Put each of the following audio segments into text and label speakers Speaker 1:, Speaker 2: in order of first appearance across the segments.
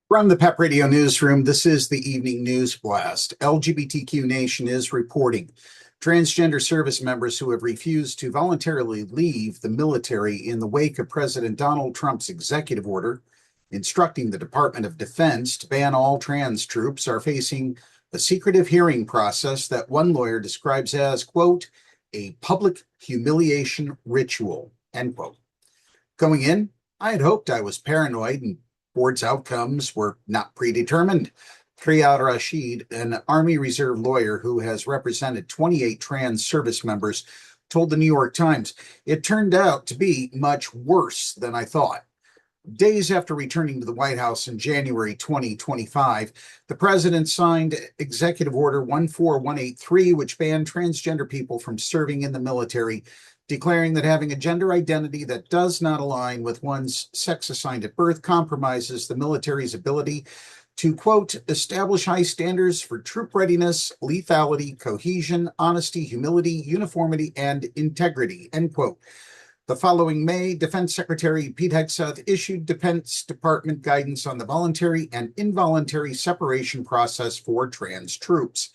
Speaker 1: From the PEP Radio Newsroom, this is the Evening News Blast. LGBTQ Nation is reporting transgender service members who have refused to voluntarily leave the military in the wake of President Donald Trump's executive order instructing the Department of Defense to ban all trans troops are facing a secretive hearing process that one lawyer describes as, quote, a public humiliation ritual, end quote. Going in, I had hoped I was paranoid and board's outcomes were not predetermined. Priya Rashid, an Army Reserve lawyer who has represented 28 trans service members, told the New York Times, it turned out to be much worse than I thought. Days after returning to the White House in January 2025, the president signed Executive Order 14183, which banned transgender people from serving in the military, declaring that having a gender identity that does not align with one's sex assigned at birth compromises the military's ability to, quote, establish high standards for troop readiness, lethality, cohesion, honesty, humility, uniformity, and integrity, end quote. The following May, Defense Secretary Pete Hegseth issued Defense Department guidance on the voluntary and involuntary separation process for trans troops.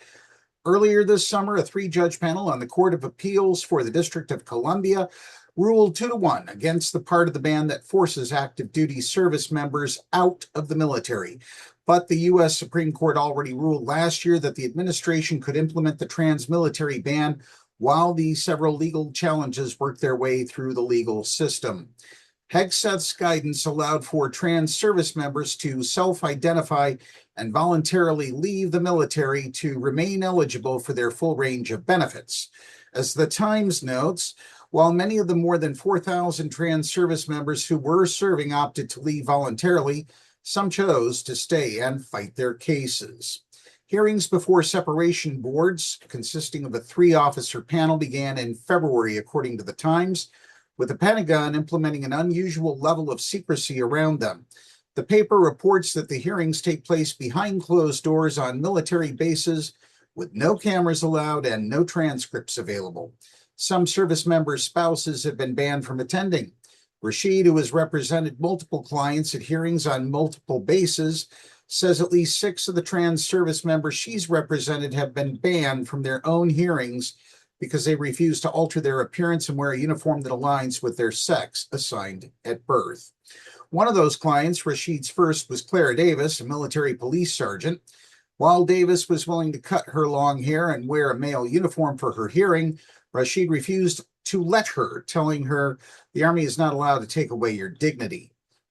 Speaker 1: Earlier this summer, a three-judge panel on the Court of Appeals for the District of Columbia ruled 2-1 against the part of the ban that forces active duty service members out of the military. But the U.S. Supreme Court already ruled last year that the administration could implement the trans military ban while the several legal challenges work their way through the legal system. Hegseth's guidance allowed for trans service members to self-identify and voluntarily leave the military to remain eligible for their full range of benefits. As the Times notes, while many of the more than 4,000 trans service members who were serving opted to leave voluntarily, some chose to stay and fight their cases. Hearings before separation boards, consisting of a 3-officer panel, began in February, according to the Times, with the Pentagon implementing an unusual level of secrecy around them. The paper reports that the hearings take place behind closed doors on military bases with no cameras allowed and no transcripts available. Some service members' spouses have been banned from attending. Rashid, who has represented multiple clients at hearings on multiple bases, says at least 6 of the trans service members she's represented have been banned from their own hearings because they refuse to alter their appearance and wear a uniform that aligns with their sex assigned at birth. One of those clients, Rashid's first, was Clara Davis, a military police sergeant. While Davis was willing to cut her long hair and wear a male uniform for her hearing, Rashid refused to let her, telling her the Army is not allowed to take away your dignity.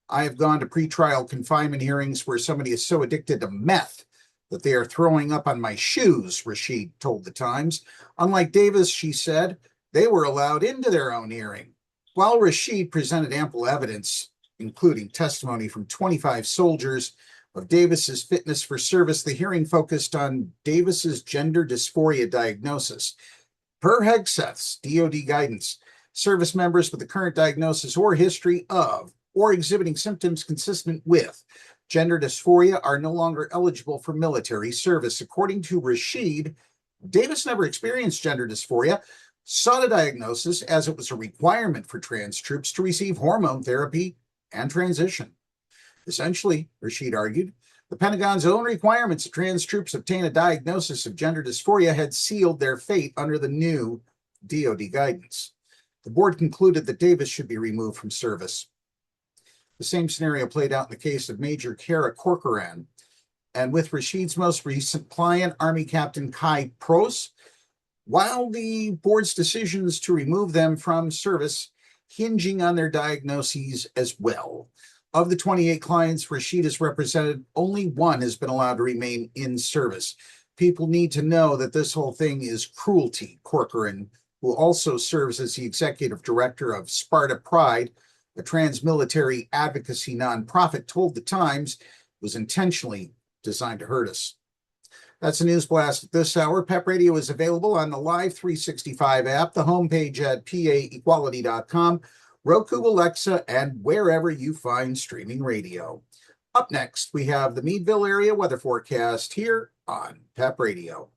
Speaker 1: I have gone to pretrial confinement hearings where somebody is so addicted to meth that they are throwing up on my shoes, Rashid told the Times. Unlike Davis, she said, they were allowed into their own hearing. While Rashid presented ample evidence, including testimony from 25 soldiers, of Davis's fitness for service, the hearing focused on Davis's gender dysphoria diagnosis. Per Hegseth's DoD guidance, service members with the current diagnosis or history of or exhibiting symptoms consistent with gender dysphoria are no longer eligible for military service. According to Rashid, Davis never experienced gender dysphoria, sought a diagnosis as it was a requirement for trans troops to receive hormone therapy and transition. Essentially, Rashid argued, the Pentagon's own requirements that trans troops obtain a diagnosis of gender dysphoria had sealed their fate under the new DoD guidance. The board concluded that Davis should be removed from service. The same scenario played out in the case of Major Kara Corcoran. And with Rashid's most recent client, Army Captain Kai Pros, while the board's decisions to remove them from service hinging on their diagnoses as well. Of the 28 clients Rashid has represented, only one has been allowed to remain in service. People need to know that this whole thing is cruelty, Corcoran, who also serves as the executive director of Sparta Pride, a trans-military advocacy nonprofit, told the Times was intentionally designed to hurt us. That's a news blast at this hour. PEP Radio is available on the Live 365 app, the homepage at paequality.com, Roku, Alexa, and wherever you find streaming radio. Up next, we have the Meadville area weather forecast here on PEP Radio.